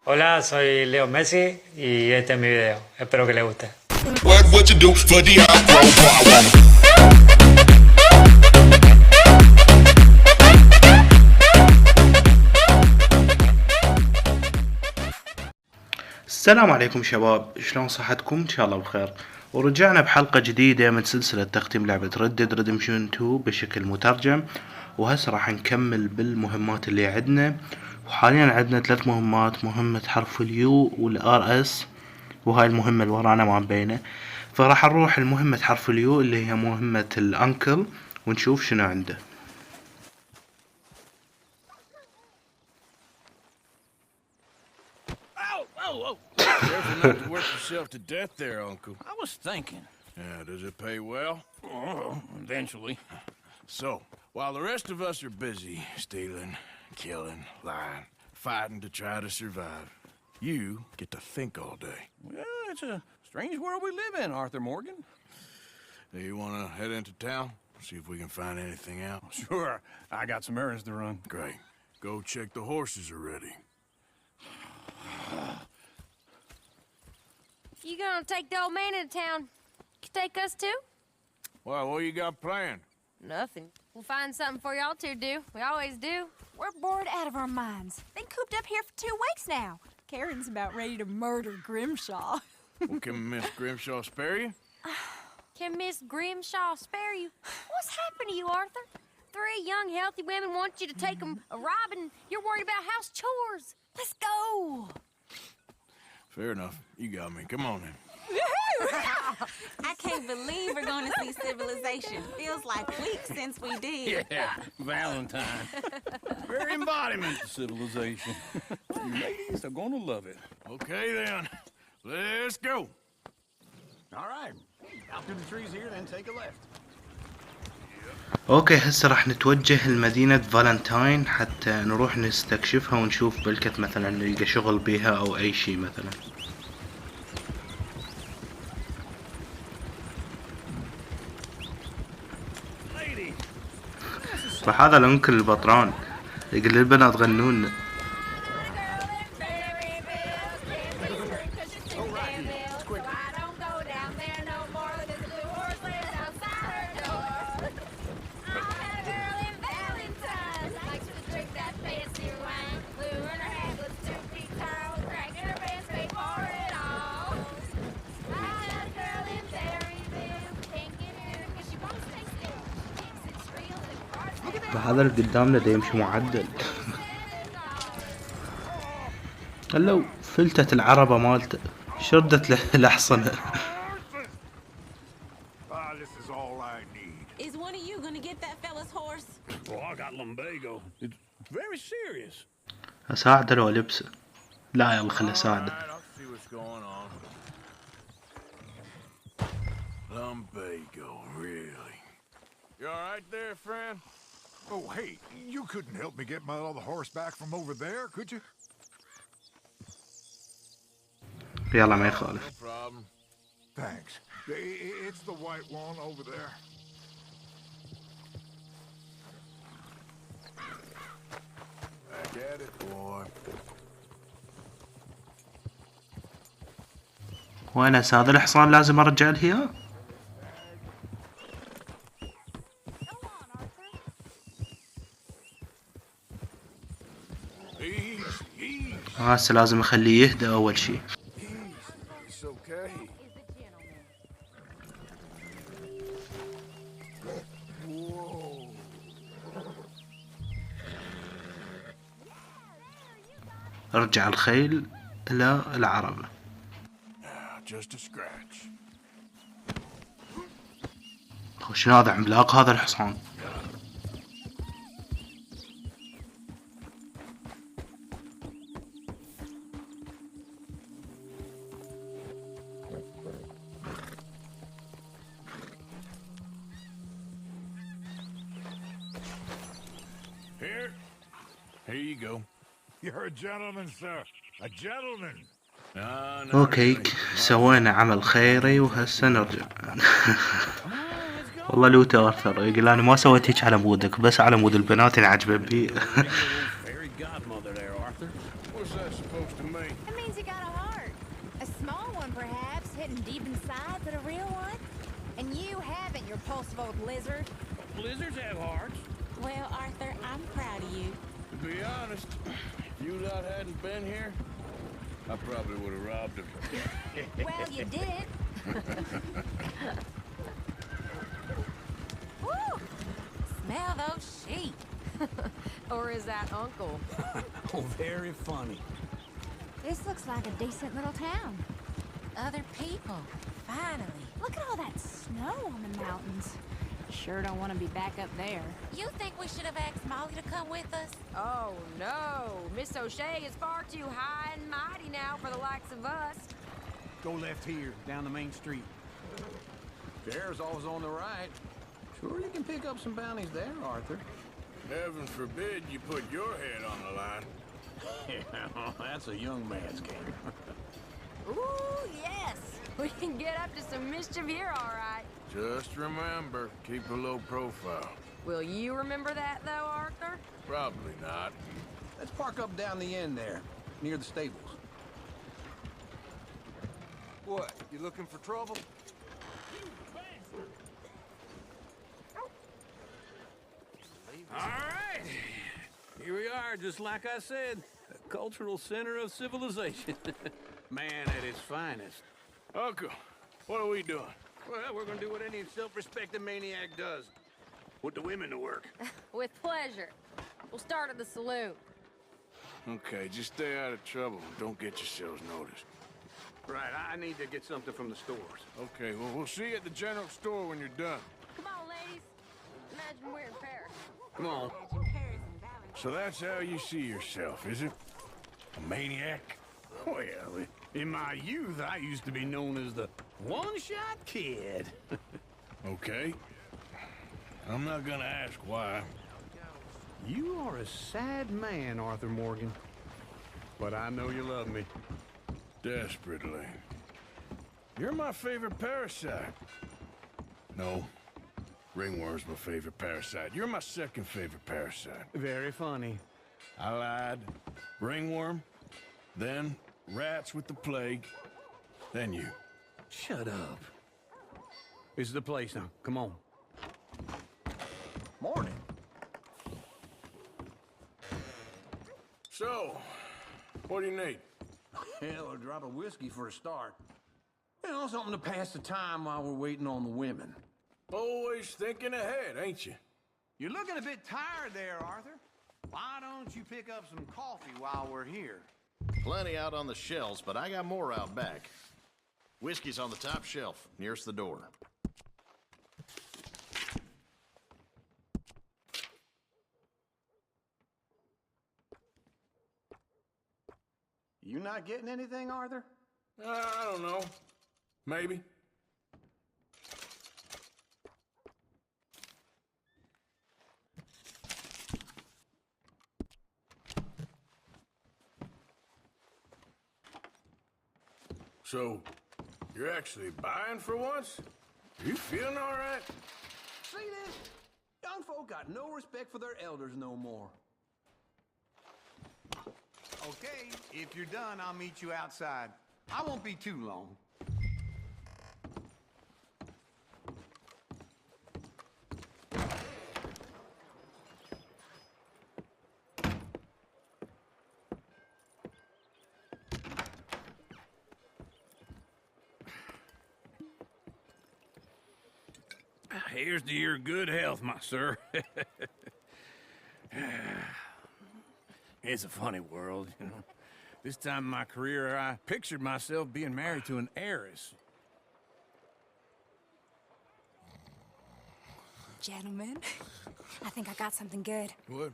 Hola, soy Leo Messi y este es mi video. Espero que les guste. السلام عليكم شباب، شلون صحتكم؟ ان شاء الله بخير. ورجعنا بحلقة جديدة من سلسلة تختيم لعبة ريدمبشن 2 بشكل مترجم. وهسه راح نكمل بالمهمات اللي عندنا. وحاليا عندنا 3 مهمات، مهمة حرف اليو والار اس، وهاي المهمة اللي ورانا ما مبينة. فراح نروح لمهمة حرف اليو اللي هي مهمة الانكل ونشوف شنو عنده. Careful not to work yourself to death there, Uncle. I was thinking. Yeah, does it pay well? Oh, eventually. So, while the rest of us are busy stealing, killing, lying, fighting to try to survive, you get to think all day. Well, it's a strange world we live in, Arthur Morgan. Do you want to head into town? See if we can find anything out? Sure, I got some errands to run. Great. Go check the horses are ready. You gonna take the old man into town? You take us too? Well, what you got planned? Nothing. We'll find something for y'all to do. We always do. We're bored out of our minds. Been cooped up here for 2 weeks now. Karen's about ready to murder Grimshaw. Well, can Miss Grimshaw spare you? Can Miss Grimshaw spare you? What's happened to you, Arthur? 3 young, healthy women want you to take them a robbing. You're worried about house chores. Let's go. Fair enough. You got me. Come on then. I can't believe we're going to see civilization. Feels like weeks since we did. Yeah, Valentine. Very embodiment of civilization. You ladies are gonna love it. Okay then. Let's go. All right. Out through the trees here, then take a left. اوكي، هسه راح نتوجه لمدينة فالنتاين حتى نروح نستكشفها ونشوف بلكت مثلا نلقى شغل بيها او اي شي مثلا. فهذا الانكل البطران يقول للبنات غنون. هذا اللي قدامنا دا يمشي معدل. هلو فلتت العربة مالته، شردت له الأحصنة. Is one of you gonna get that fella's horse? Oh, I got lumbago. It's very serious. أساعده لو لبسه؟ لا يلا خلي أساعده. Lumbago, really? You all right there, friend? Oh, hey, you couldn't help me get my other horse back from over there, could you? يلا ما يخالف. No problem. Thanks. It's the white one over there. Back at it, boy. وأنس هذا الحصان لازم أرجع له إياه. هسه لازم اخليه يهدأ اول شي. ارجع الخيل الى العربة. شنو هذا عملاق هذا الحصان. Here you go. You're a gentleman, sir. A gentleman. اوكي، سوينا عمل خيري وهسه نرجع. والله لو تأثر يقول انا ما سويت هيك على مودك، بس على مود البنات اللي عجبه بي. What's that supposed to you mean? It means you got a heart. A small one, perhaps, hidden deep inside, but a real one. And you haven't, your repulsive old lizard. Blizzards have hearts. Well, Arthur, I'm proud of you. To be honest, if you lot hadn't been here, I probably would have robbed him. Well, you did. Woo! Smell those sheep. Or is that Uncle? Oh, very funny. This looks like a decent little town. Other people, finally. Look at all that snow on the mountains. Sure don't want to be back up there. You think we should have asked Molly to come with us? Oh, no. Miss O'Shea is far too high and mighty now for the likes of us. Go left here, down the main street. Fair's always on the right. Sure you can pick up some bounties there, Arthur. Heaven forbid you put your head on the line. Yeah, that's a young man's game. Ooh, yes. We can get up to some mischief here, all right. Just remember, keep a low profile. Will you remember that, though, Arthur? Probably not. Let's park up down the end there, near the stables. What, you looking for trouble? All right. Here we are, just like I said. A cultural center of civilization. Man at its finest. Uncle, what are we doing? Well, we're gonna do what any self-respecting maniac does. Put the women to work. With pleasure. We'll start at the saloon. Okay, just stay out of trouble and don't get yourselves noticed. Right, I need to get something from the stores. Okay, well, we'll see you at the general store when you're done. Come on, ladies. Imagine we're in Paris. Come on. So that's how you see yourself, is it? A maniac? Well, in my youth, I used to be known as the one-shot kid. Okay. I'm not gonna ask why. You are a sad man, Arthur Morgan. But I know you love me. Desperately. You're my favorite parasite. No. Ringworm's my favorite parasite. You're my second favorite parasite. Very funny. I lied. Ringworm, then rats with the plague, then you. Shut up. This is the place now. Come on. Morning. So, what do you need? Hell, a drop of whiskey for a start. You know, something to pass the time while we're waiting on the women. Always thinking ahead, ain't you? You're looking a bit tired there, Arthur. Why don't you pick up some coffee while we're here? Plenty out on the shelves, but I got more out back. Whiskey's on the top shelf, nearest the door. You not getting anything, Arthur? I don't know. Maybe. So, you're actually buying for once? You feeling all right? See this? Young folk got no respect for their elders no more. Okay, if you're done, I'll meet you outside. I won't be too long. Here's to your good health, my sir. It's a funny world, you know. This time in my career, I pictured myself being married to an heiress. Gentlemen, I think I got something good. What?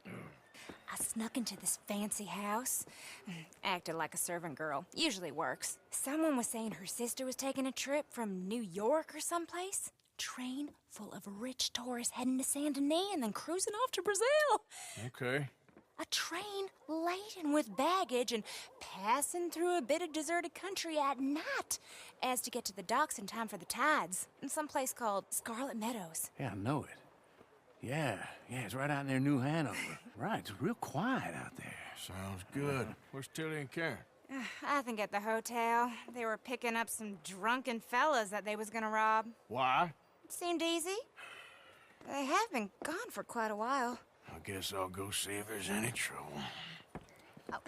I snuck into this fancy house. Acted like a servant girl. Usually works. Someone was saying her sister was taking a trip from New York or someplace. Train full of rich tourists heading to Saint Denis and then cruising off to Brazil. Okay. A train laden with baggage and passing through a bit of deserted country at night as to get to the docks in time for the tides in some place called Scarlet Meadows. Yeah, I know it. Yeah, it's right out near New Hanover. Right, it's real quiet out there. Sounds good. Where's Tilly and Karen? I think at the hotel. They were picking up some drunken fellas that they was gonna rob. Why? It seemed easy. They have been gone for quite a while. I guess I'll go see if there's any trouble. Oh,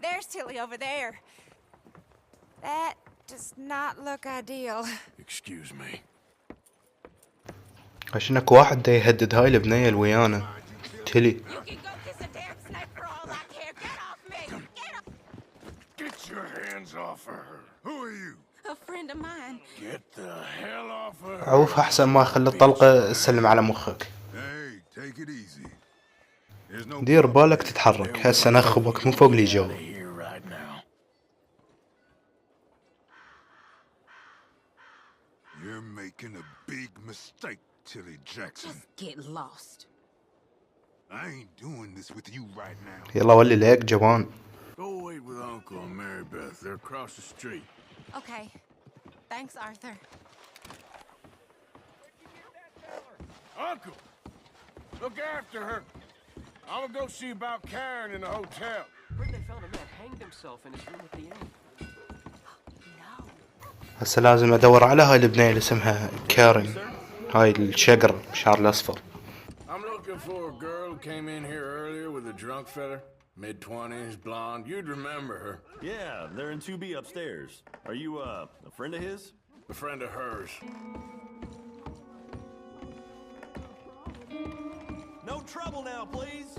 there's Tilly over there. That does not look ideal. Excuse me. عشانك واحد دا يهدد هاي البنية اللي ويانا تيلي. You can go kiss a damn snake for all I care. Get off me! Get off! Get your hands off her. Who are you? A friend of mine. Get the hell off her. عوف أحسن ما يخلي الطلقة تسلم على مخك. Hey, take it easy. There's no دير بالك تتحرك هسه نخبك من فوق لي جو. You're making a big mistake, Tilly Jackson. Just get lost. I ain't doing this with you right now. يلا ولي ليك جبان. Go wait with Uncle and Mary Beth. They're across the street. Okay. Thanks, Arthur. Uncle! Look after her. I'm gonna go see about Karen in the hotel. Where'd they found a man hanged himself in his room at the inn? هسه لازم ادور على هاي البنية اللي اسمها كارين. هاي الشجرة شعر الاصفر. I'm looking for a girl who came in here earlier with a drunk fella. Mid-20s, blonde. You'd remember her. Yeah, they're in 2B upstairs. Are you, a friend of his? A friend of hers. No trouble now, please.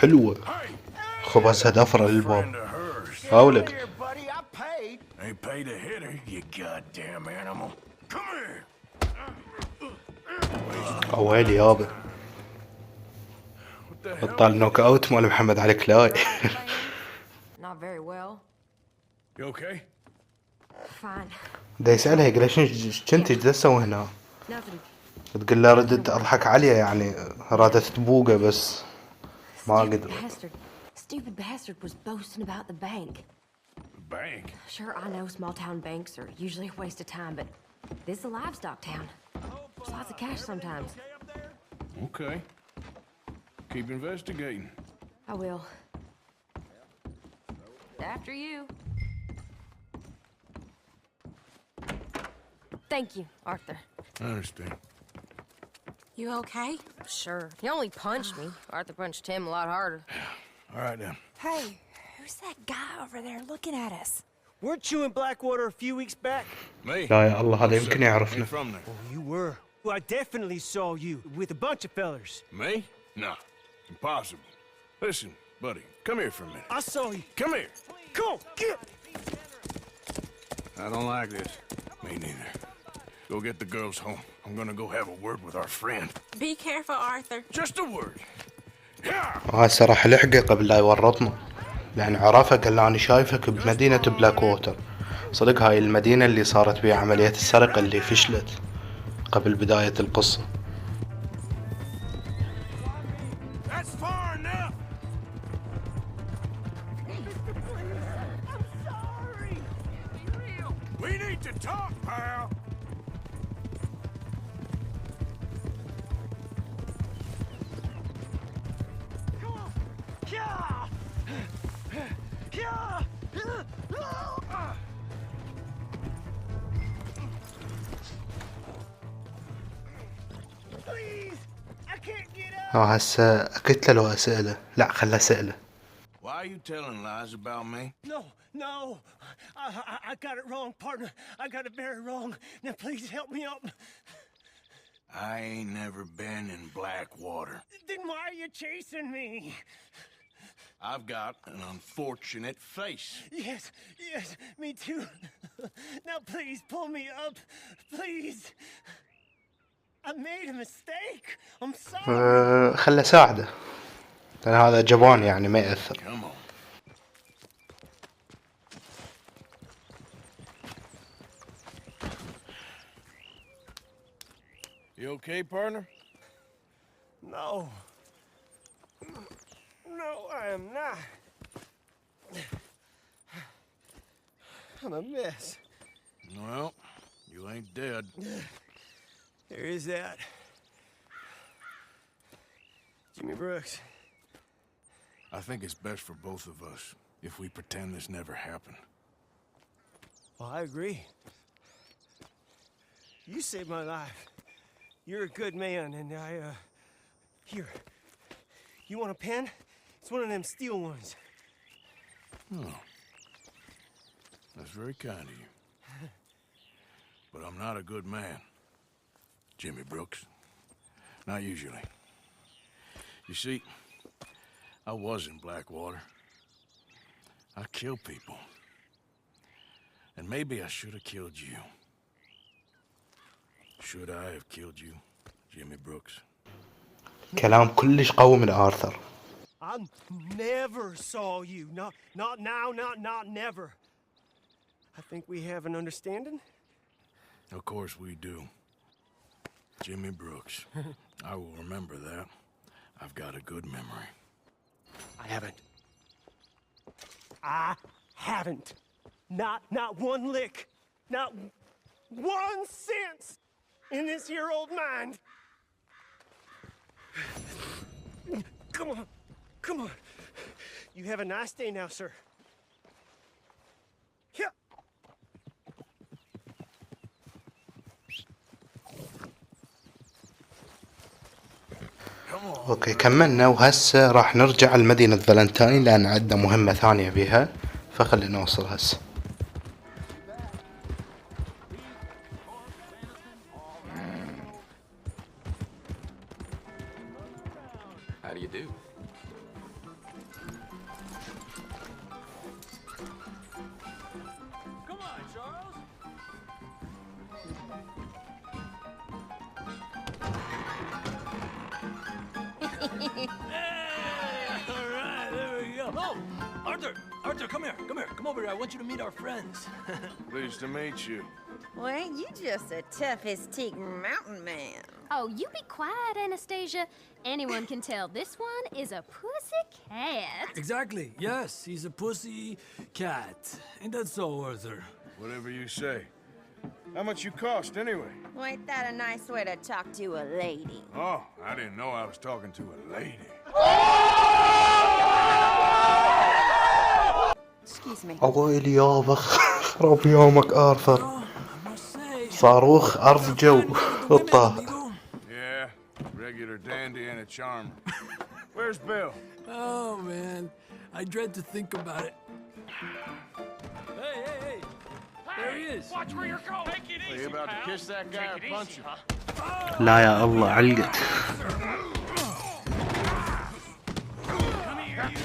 حلوة. خبز هدفر للباب. هاولك. Ain't paid to hit her, you goddamn animal. Come here. اويلي يابا. بطل نوك اوت مال محمد علي كلاي. Not very well. You okay? Fine. دا يسألها يقول ليش كنت ايش تسوي هنا؟ Nothing. تقول له ردت اضحك عليها يعني رادت تبوقه بس ما قدر. Stupid bastard was boasting about the bank. Bank? Sure, I know small town banks are usually a waste of time, but this is a livestock town. There's lots of cash sometimes. Okay. Keep investigating. I will. After you. Thank you, Arthur. I understand. You okay? Sure. He only punched me. Arthur punched him a lot harder. All right, then. Hey, who's that guy over there looking at us? Weren't you in Blackwater a few weeks back? Me? لا يا الله هذا يمكن يعرفنا. From there. Oh, you were. Well, I definitely saw you with a bunch of fellers. Me? No. Impossible. Listen, buddy, come here for a minute. I saw you. Come here. Come on, get! I don't like this. Me neither. Go get the girls home. I'm gonna go have a word with our friend. Be careful, Arthur. Just a word. هسه راح لحقه قبل لا يورطنا لأن عرفه قال له أنا شايفك بمدينة بلاك ووتر. صدق هاي المدينة اللي صارت بها عملية السرقة اللي فشلت قبل بداية القصة. That's far enough. I'm sorry. Be real. We need to talk, pal. Come on. Yeah. Yeah. Please. I can't get up. هسه قلت له أسأله. لا خله أسأله. Why are you telling lies about me? No. I got it wrong, partner. I got it very wrong. Now please help me up. I ain't never been in Blackwater. Then why are you chasing me? I've got an unfortunate face. Yes, me too. Now please pull me up. Please. I made a mistake. I'm sorry. خله ساعده. لأن هذا جبان يعني ما يأثر. Come on. You okay, partner? No, I am not. I'm a mess. Well, you ain't dead. There is that. Jimmy Brooks. I think it's best for both of us if we pretend this never happened. Well, I agree. You saved my life. You're a good man, and here. You want a pen? It's one of them steel ones. Oh. That's very kind of you. But I'm not a good man, Jimmy Brooks. Not usually. You see, I was in Blackwater. I killed people. And maybe I should have killed you. Should I have killed you, Jimmy Brooks? كلام كلش قوي من آرثر. I never saw you. Not now, not never. I think we have an understanding. Of course we do. Jimmy Brooks. I will remember that. I've got a good memory. I haven't. Not one lick. Not 1 cent in this here old mind. Come on. You have a nice day now, sir. Yeah. اوكي كملنا وهسه راح نرجع لمدينة فالنتاين لان عندنا مهمة ثانية بيها فخلينا نوصل هسه. How do you do? Come on, Charles. All right, there we go. Oh, Arthur, come here. Come over here. I want you to meet our friends. Pleased to meet you. Well, ain't you just a tough-as-teak mountain man? Oh, you be quiet, Anastasia. Anyone can tell this one is a pussy cat. Exactly. Yes, he's a pussy cat. Ain't that so, Arthur? Whatever you say. How much you cost, anyway? Well, ain't that a nice way to talk to a lady? Oh, I didn't know I was talking to a lady. Excuse me. عويل يابا خرب يومك آرثر. صاروخ أرض جو الطاهر. Yeah, regular dandy and a charmer. Where's Bill? Oh, man. I dread to think about it. Hey! There he is. Watch where you're going. Take it Are easy, you about to pal. kiss that guy or punch him? لا يا الله علقت. Come here, you.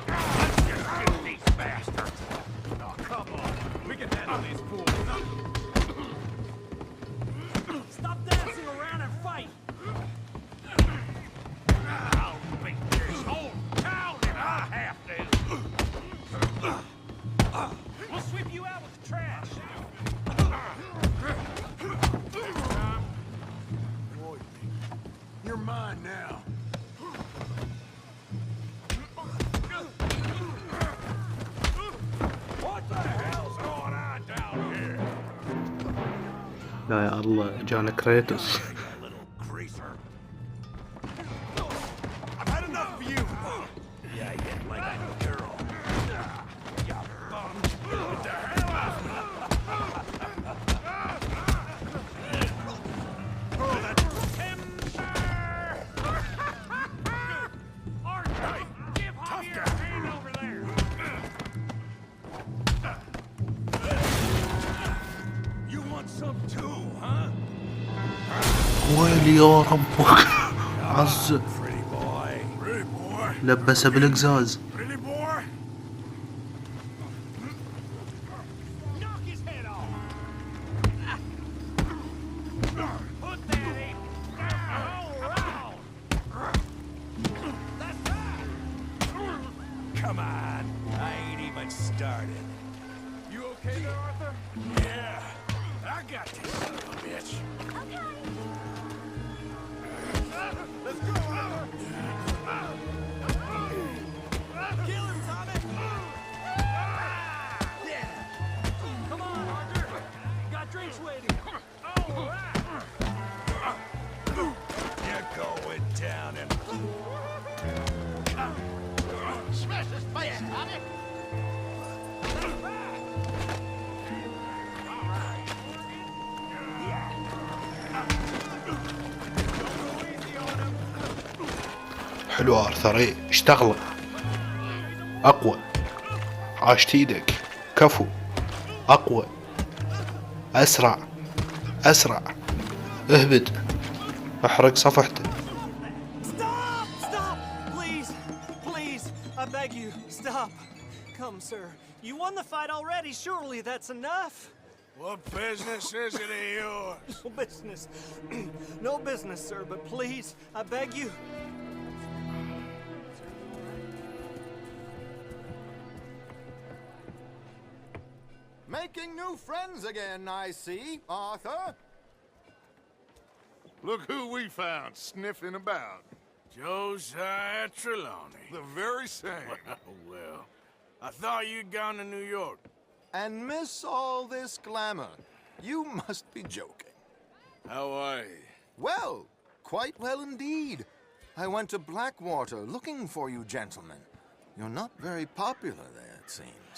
Let's just get these bastards. Oh, come on. We can handle these fools. Stop dancing around and fight. I'll beat this whole town if I have to. We'll sweep you out with the trash. You're mine now. What the hell's going on down here? لا يا الله جانا كريتوس. I've had enough of you. Yeah, like I'm a girl. You bum. Get the hell out of me. Oh, that's timber. Arthur, give Javier a hand over there. You want some too, huh? ويل يا ربك عز لبسه بالقزاز. Really, boy? Knock his head off. Put that in. All around. That's right. Come on. I ain't even started. You okay there, Arthur? Yeah. I got this son of a bitch. Let's go, Arthur. Kill him, Tommy! Yeah! حلو آرثر، ايه اشتغله. اقوى. عاشت ايدك. كفو. اقوى. اسرع. اسرع. اهبد. احرق صفحته. Stop! Stop! Please! Please! I beg you, stop. Come, sir. You won the fight already. Surely that's enough. What business is it of yours? No business. No business, sir, but please, I beg you. Making new friends again, I see, Arthur. Look who we found sniffing about. Josiah Trelawney. The very same. Well, I thought you'd gone to New York. And miss all this glamour. You must be joking. How are you? Well, quite well indeed. I went to Blackwater looking for you gentlemen. You're not very popular there, it seems.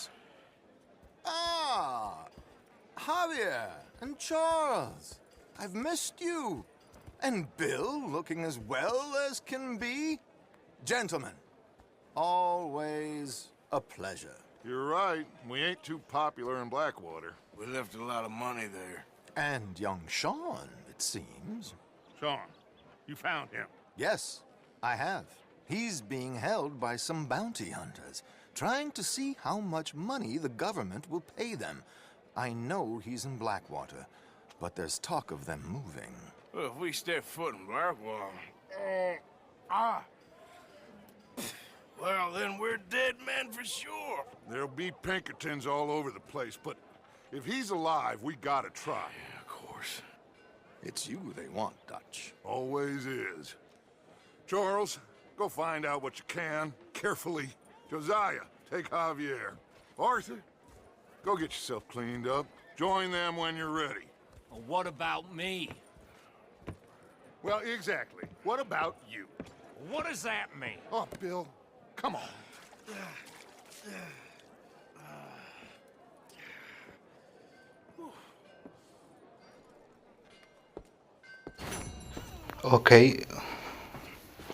Ah, Javier and Charles. I've missed you. And Bill looking as well as can be. Gentlemen, always a pleasure. You're right. We ain't too popular in Blackwater. We left a lot of money there. And young Sean, it seems. Sean, you found him? Yes, I have. He's being held by some bounty hunters, trying to see how much money the government will pay them. I know he's in Blackwater, but there's talk of them moving. Well, if we step foot in Blackwater... Well, then we're dead men for sure. There'll be Pinkertons all over the place, but if he's alive, we gotta try. Yeah, of course. It's you they want, Dutch. Always is. Charles, go find out what you can, carefully. Josiah, take Javier. Arthur, go get yourself cleaned up. Join them when you're ready. Well, what about me? Well, exactly. What about you? What does that mean? Oh, Bill, come on. اوكي،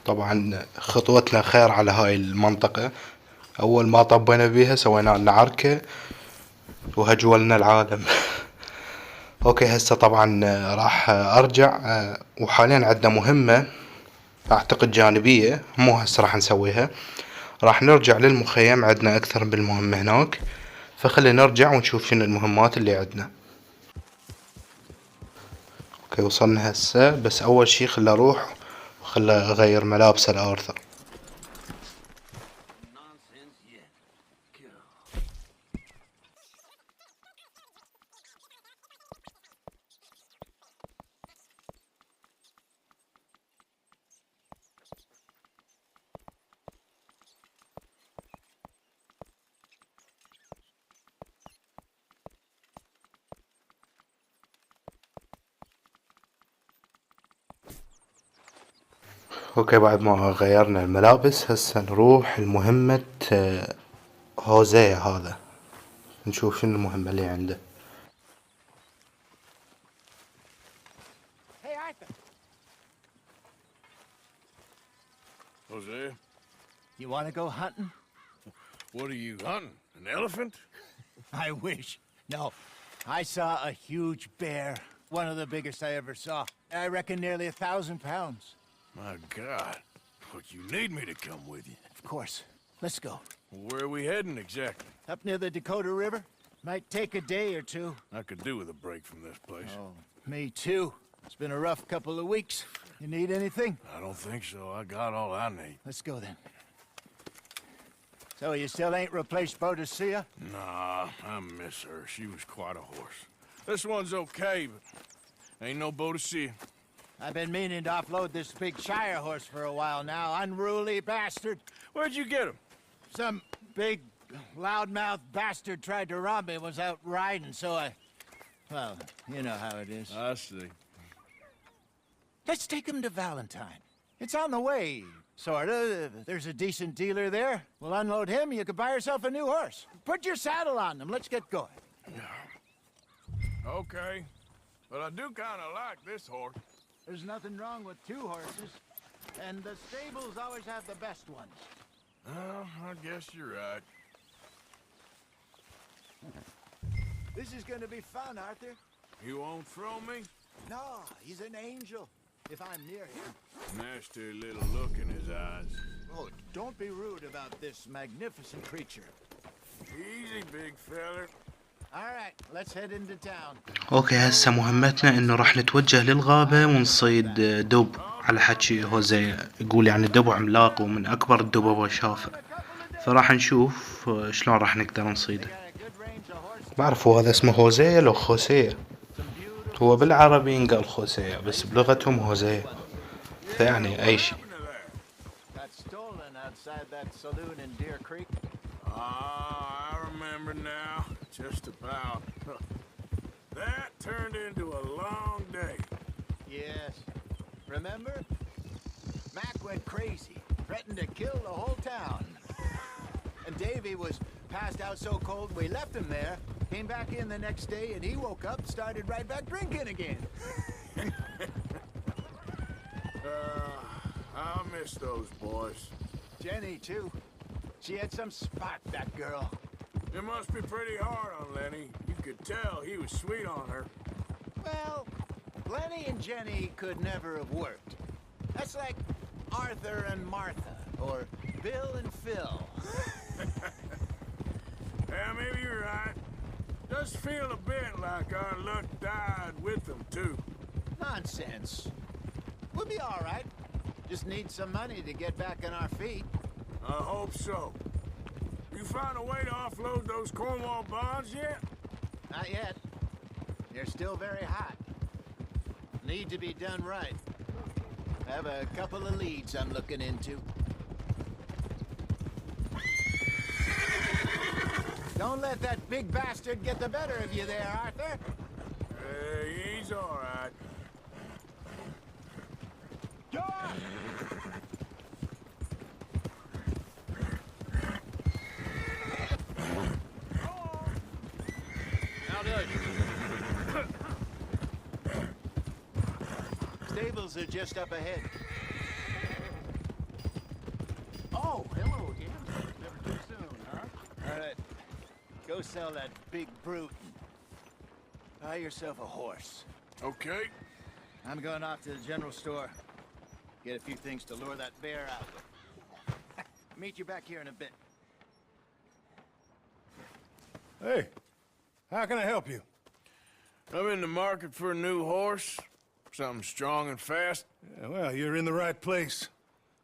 طبعا خطوتنا خير على هاي المنطقة. اول ما طبينا بيها سوينا لنا عركة وهجولنا العالم. اوكي، هسه طبعا راح ارجع، وحاليا عندنا مهمة اعتقد جانبية، مو هسه راح نسويها. راح نرجع للمخيم، عندنا اكثر من مهمة هناك، فخلينا نرجع ونشوف شنو المهمات اللي عندنا. اوكي، وصلنا هسه، بس اول شي خلي اروح وخلي اغير ملابسه لآرثر. اوكي، بعد ما غيرنا الملابس هسه نروح المهمة هوزيه هذا، نشوف شنو المهمة اللي عنده. Hey, Arthur. Hosea? You want to go hunting? What are you hunting? An elephant? I wish. No. I saw a huge bear. One of the biggest I ever saw. I reckon nearly 1,000 pounds. My God. But you need me to come with you. Of course. Let's go. Where are we heading exactly? Up near the Dakota River. Might take a day or two. I could do with a break from this place. Oh, me too. It's been a rough couple of weeks. You need anything? I don't think so. I got all I need. Let's go then. So you still ain't replaced Boadicea? Nah, I miss her. She was quite a horse. This one's okay, but ain't no Boadicea. I've been meaning to offload this big Shire horse for a while now. Unruly bastard. Where'd you get him? Some big, loudmouth bastard tried to rob me, was out riding, so I... Well, you know how it is. I see. Let's take him to Valentine. It's on the way, sorta. There's a decent dealer there. We'll unload him, you can buy yourself a new horse. Put your saddle on him, let's get going. Okay. But I do kinda like this horse. There's nothing wrong with two horses. And the stables always have the best ones. Well, I guess you're right. This is gonna be fun, Arthur. You won't throw me? No, he's an angel. If I'm near him. Nasty little look in his eyes. Oh, don't be rude about this magnificent creature. Easy, big feller. All right, let's head into town. اوكي هسه مهمتنا انه راح نتوجه للغابة ونصيد دب على حكي هوزيه، يقول يعني دب عملاق ومن اكبر الدببة شافه، فراح نشوف شلون راح نقدر نصيده. بعرف هو هذا اسمه هوزيه لو خوسيه، هو بالعربي ينقال خوسيه بس بلغتهم هوزيه، فيعني اي شيء. I remember now. Just about. That turned into a long day. Yes. Remember? Mac went crazy, threatened to kill the whole town. And Davy was passed out so cold we left him there, came back in the next day, and he woke up, started right back drinking again. I'll miss those boys. Jenny, too. She had some spark, that girl. It must be pretty hard on Lenny. You could tell he was sweet on her. Well, Lenny and Jenny could never have worked. That's like Arthur and Martha, or Bill and Phil. Yeah, maybe you're right. Does feel a bit like our luck died with them, too. Nonsense. We'll be all right. Just need some money to get back on our feet. I hope so. You found a way to offload those Cornwall bonds yet? Not yet. They're still very hot. Need to be done right. I have a couple of leads I'm looking into. Don't let that big bastard get the better of you there, Arthur. He's all right. Go on! Stables are just up ahead. Oh, hello again. Never too soon, huh? All right. Go sell that big brute. Buy yourself a horse. Okay. I'm going off to the general store. Get a few things to lure that bear out with. Meet you back here in a bit. Hey, how can I help you? I'm in the market for a new horse. Something strong and fast. Yeah, well, you're in the right place.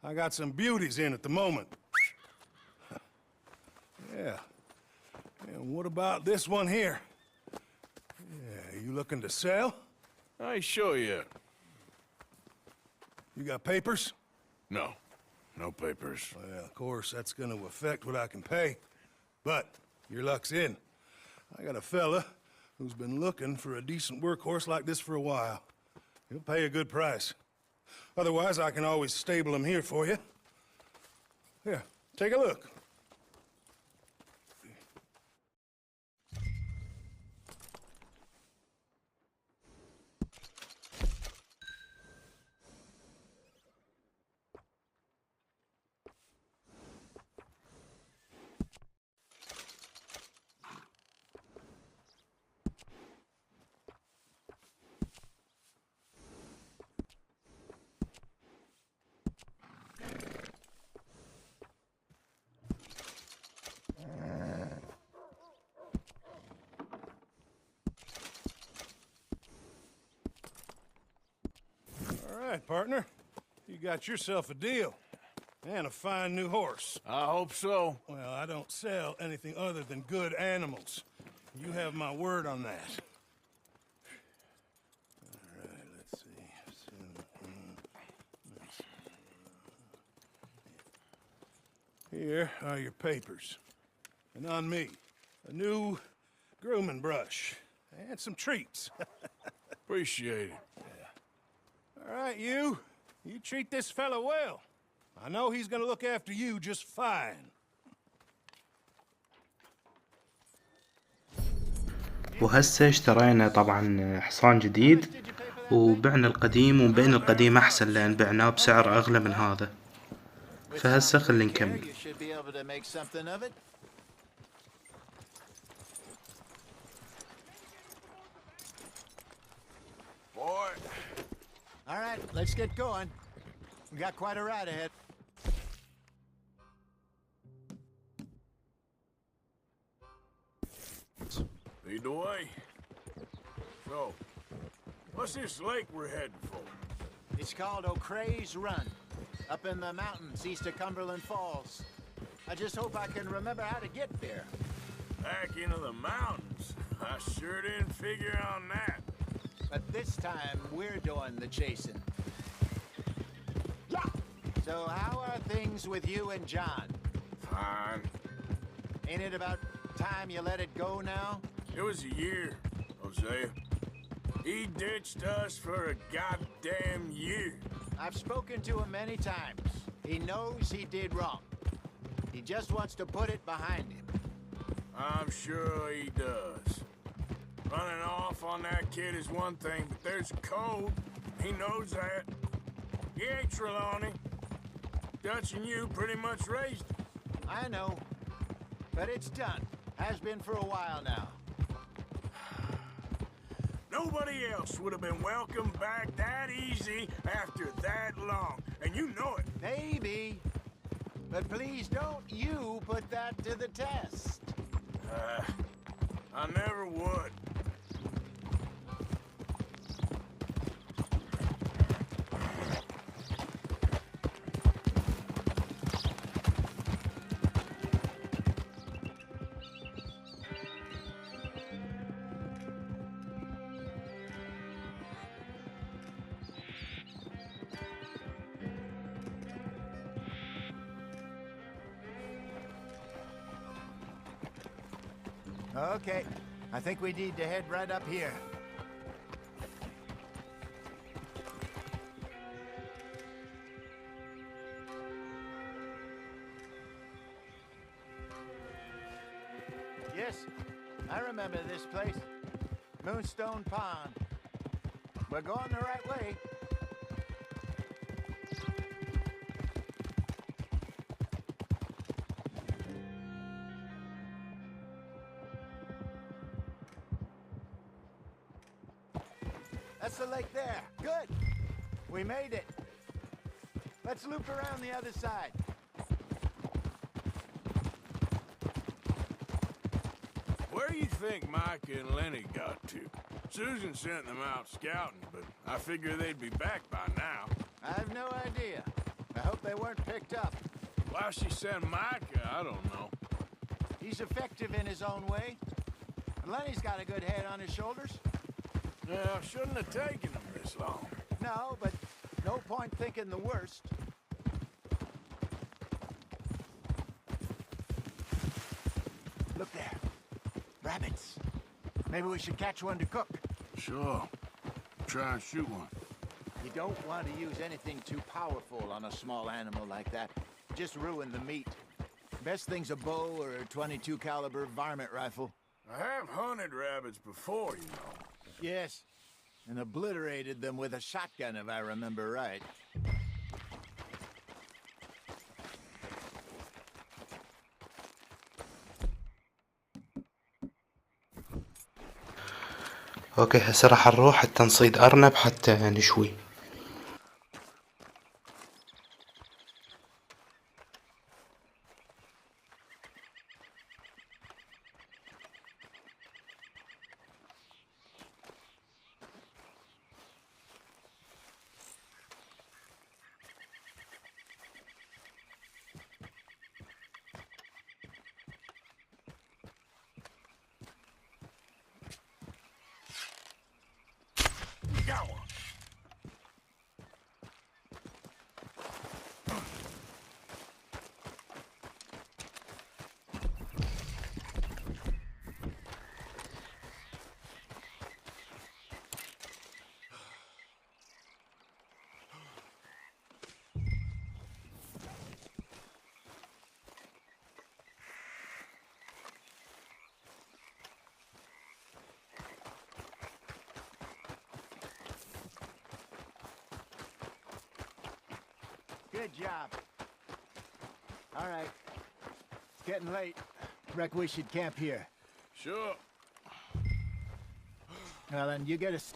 I got some beauties in at the moment. Yeah. And what about this one here? Yeah, you looking to sell? I show you. You got papers? No. No papers. Well, of course, that's gonna affect what I can pay. But your luck's in. I got a fella who's been looking for a decent workhorse like this for a while. He'll pay a good price. Otherwise, I can always stable him here for you. Here, take a look. Partner, you got yourself a deal. And a fine new horse. I hope so. Well, I don't sell anything other than good animals. You have my word on that. All right, let's see. Here are your papers. And on me, a new grooming brush. And some treats. Appreciate it. All right, you treat this fella well. I know he's gonna look after you just fine. وهسه اشترينا طبعا حصان جديد وبعنا القديم، وبين القديم أحسن لأن بعناه بسعر أغلى من هذا. فهسه خلينا نكمل. Boy. All right, let's get going. We got quite a ride ahead. Lead the way. So, what's this lake we're heading for? It's called O'Creagh's Run, up in the mountains east of Cumberland Falls. I just hope I can remember how to get there. Back into the mountains? I sure didn't figure on that. But this time, we're doing the chasing. Yeah. So how are things with you and John? Fine. Ain't it about time you let it go now? It was a year, Hosea. He ditched us for a goddamn year. I've spoken to him many times. He knows he did wrong. He just wants to put it behind him. I'm sure he does. Running off on that kid is one thing, but there's code. He knows that. He ain't Trelawney. Dutch and you pretty much raised him. I know. But it's done. Has been for a while now. Nobody else would have been welcomed back that easy after that long. And you know it. Maybe. But please don't you put that to the test. I never would. Okay, I think we need to head right up here. Yes, I remember this place. Moonstone Pond. We're going the right way. That's the lake there. Good. We made it. Let's loop around the other side. Where do you think Micah and Lenny got to? Susan sent them out scouting, but I figure they'd be back by now. I have no idea. I hope they weren't picked up. Why she sent Micah, I don't know. He's effective in his own way. And Lenny's got a good head on his shoulders. Yeah, shouldn't have taken them this long. No, but no point thinking the worst. Look there. Rabbits. Maybe we should catch one to cook. Sure. Try and shoot one. You don't want to use anything too powerful on a small animal like that. Just ruin the meat. Best thing's a bow or a .22 caliber varmint rifle. I have hunted rabbits before, you know. Yes, and obliterated them with a shotgun, if I remember right. اوكي هسه راح نروح حتى نصيد ارنب حتى نشوي. Got one. Good job. All right. It's getting late. Reckon we should camp here. Sure. Well, then you get us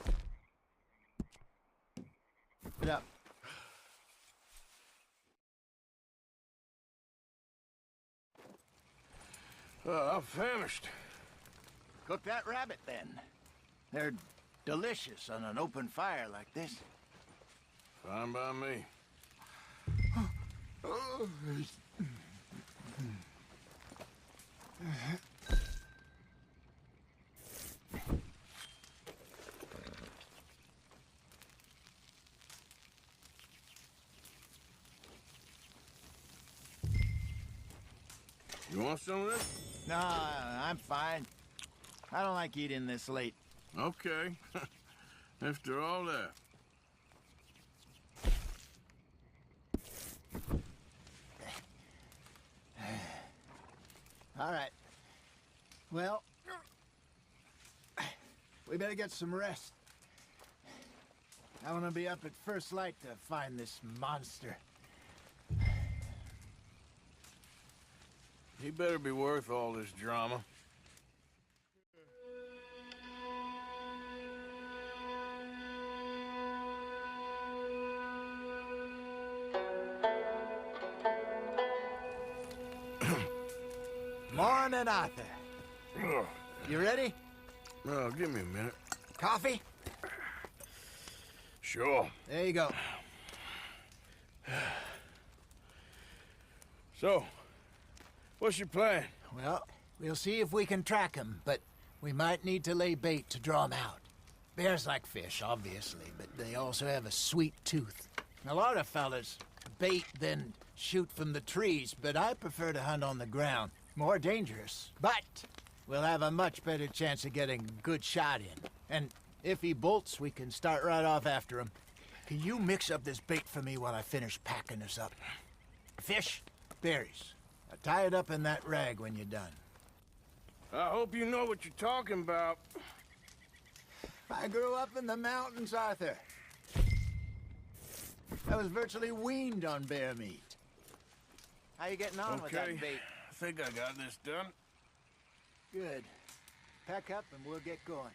up. I'm famished. Cook that rabbit, then. They're delicious on an open fire like this. Fine by me. You want some of this? No, I'm fine. I don't like eating this late. Okay. After all that. All right. Well, we better get some rest. I want to be up at first light to find this monster. He better be worth all this drama. Morning, Arthur. You ready? Well, give me a minute. Coffee? Sure. There you go. So, what's your plan? Well, we'll see if we can track him, but we might need to lay bait to draw him out. Bears like fish, obviously, but they also have a sweet tooth. A lot of fellas bait, then shoot from the trees, but I prefer to hunt on the ground. More dangerous, but we'll have a much better chance of getting a good shot in. And if he bolts, we can start right off after him. Can you mix up this bait for me while I finish packing this up? Fish, berries. Now tie it up in that rag when you're done. I hope you know what you're talking about. I grew up in the mountains, Arthur. I was virtually weaned on bear meat. How you getting on with that bait? I think I got this done. Good. Pack up and we'll get going.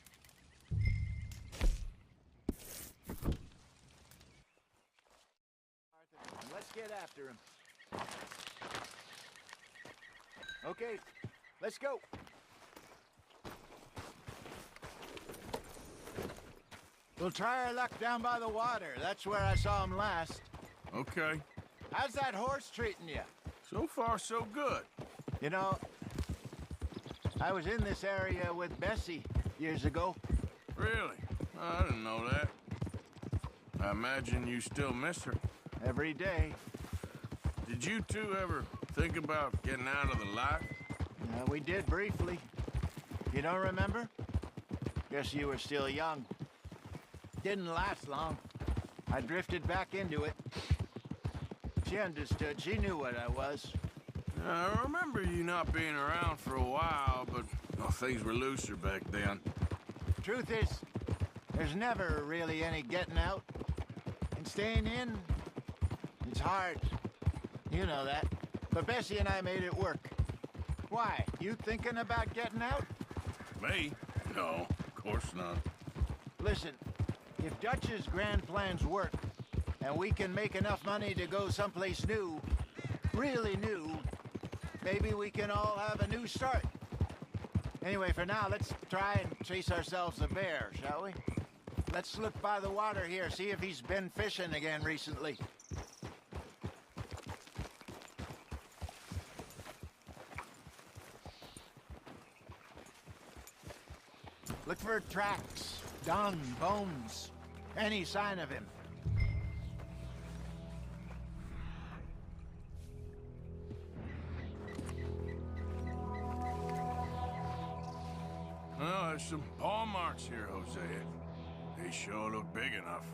Arthur, let's get after him. Okay, let's go. We'll try our luck down by the water. That's where I saw him last. Okay. How's that horse treating you? So far, so good. You know, I was in this area with Bessie years ago. Really? I didn't know that. I imagine you still miss her. Every day. Did you two ever think about getting out of the life? We did briefly. You don't remember? Guess you were still young. Didn't last long. I drifted back into it. She understood. She knew what I was. I remember you not being around for a while, but things were looser back then. Truth is, there's never really any getting out. And staying in, it's hard. You know that. But Bessie and I made it work. Why? You thinking about getting out? Me? No, of course not. Listen, if Dutch's grand plans work, and we can make enough money to go someplace new, really new, maybe we can all have a new start. Anyway, for now, let's try and chase ourselves a bear, shall we? Let's look by the water here, see if he's been fishing again recently. Look for tracks, dung, bones, any sign of him. Well, there's some paw marks here, Hosea. They sure look big enough.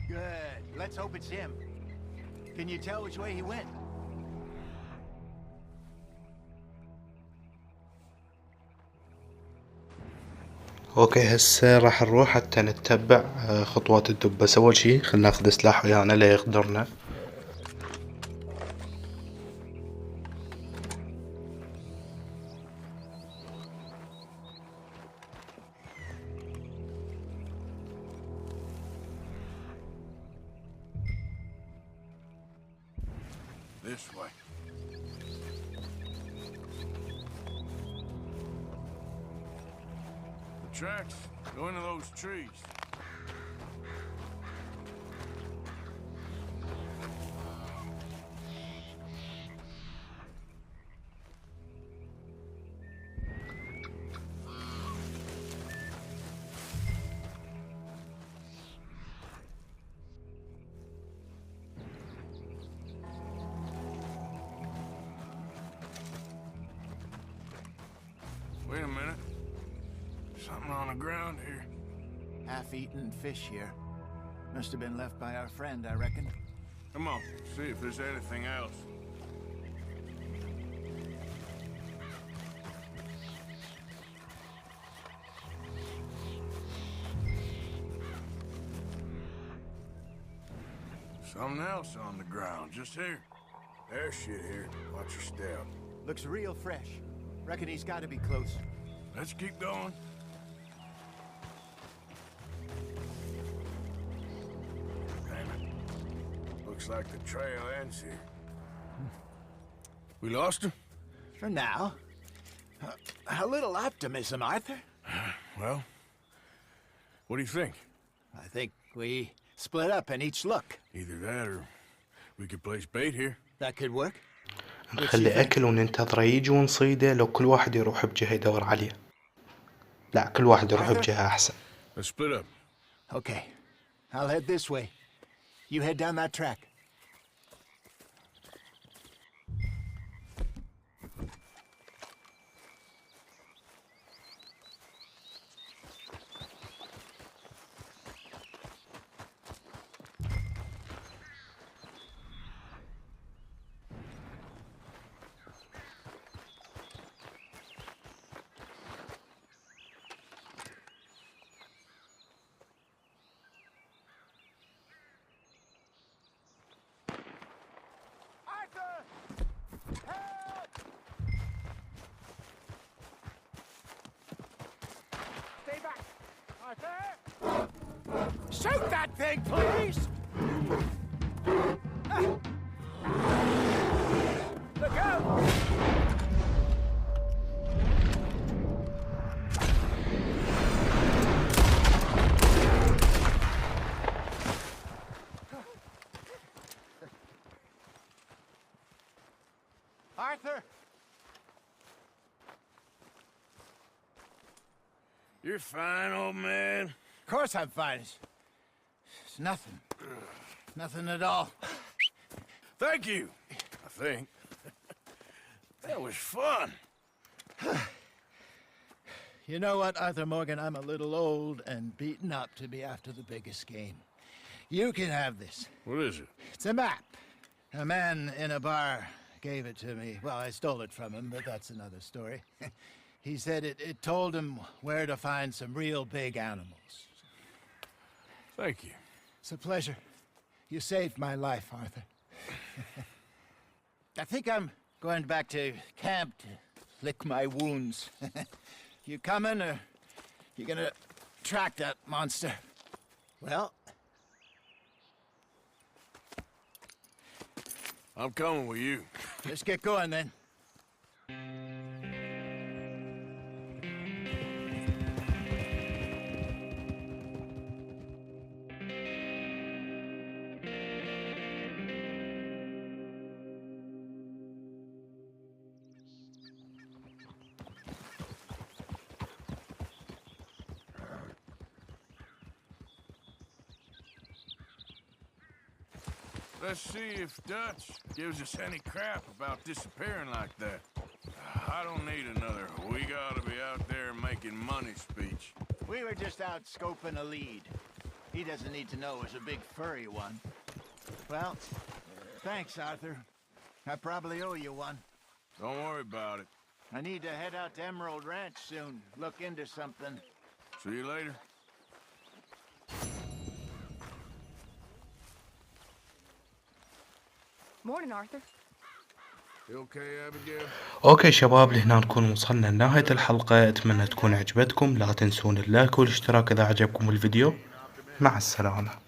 Good. Let's hope it's him. Can you tell which way he went? اوكي هسه راح نروح حتى نتبع خطوات الدب. بس اول شي خلنا ناخذ سلاح ويانا لا يقدرنا. This way. The tracks go into those trees. Wait a minute. Something on the ground here. Half-eaten fish here. Must have been left by our friend, I reckon. Come on, see if there's anything else. Something else on the ground, just here. There's shit here. Watch your step. Looks real fresh. Reckon he's got to be close. Let's keep going. Damn it. Looks like the trail ends here. We lost him? For now. A little optimism, Arthur. Well, what do you think? I think we split up and each look. Either that or we could place bait here. That could work. نخلي أكل وننتظره يجي ونصيده. لو كل واحد يروح بجهة يدور عليه. لا كل واحد يروح بجهة أحسن. Let's split up. Okay. I'll head this way. You head down that track. Shoot that thing, please! Look out! Arthur! You're fine, old man. Of course I'm fine. It's nothing. Nothing at all. Thank you, I think. That was fun. You know what, Arthur Morgan? I'm a little old and beaten up to be after the biggest game. You can have this. What is it? It's a map. A man in a bar gave it to me. Well, I stole it from him, but that's another story. He said it told him where to find some real big animals. Thank you. It's a pleasure. You saved my life, Arthur. I think I'm going back to camp to lick my wounds. You coming, or you gonna track that monster? Well, I'm coming with you. let's get going then. Let's see if Dutch gives us any crap about disappearing like that. I don't need another "we gotta be out there making money" speech. We were just out scoping a lead. He doesn't need to know it's a big furry one. Well, thanks, Arthur. I probably owe you one. Don't worry about it. I need to head out to Emerald Ranch soon. Look into something. See you later. Morning, Arthur. You okay, Abigail? اوكي شباب، لهنا نكون وصلنا لنهاية الحلقة. اتمنى تكون عجبتكم. لا تنسون اللايك والاشتراك اذا عجبكم الفيديو. مع السلامة.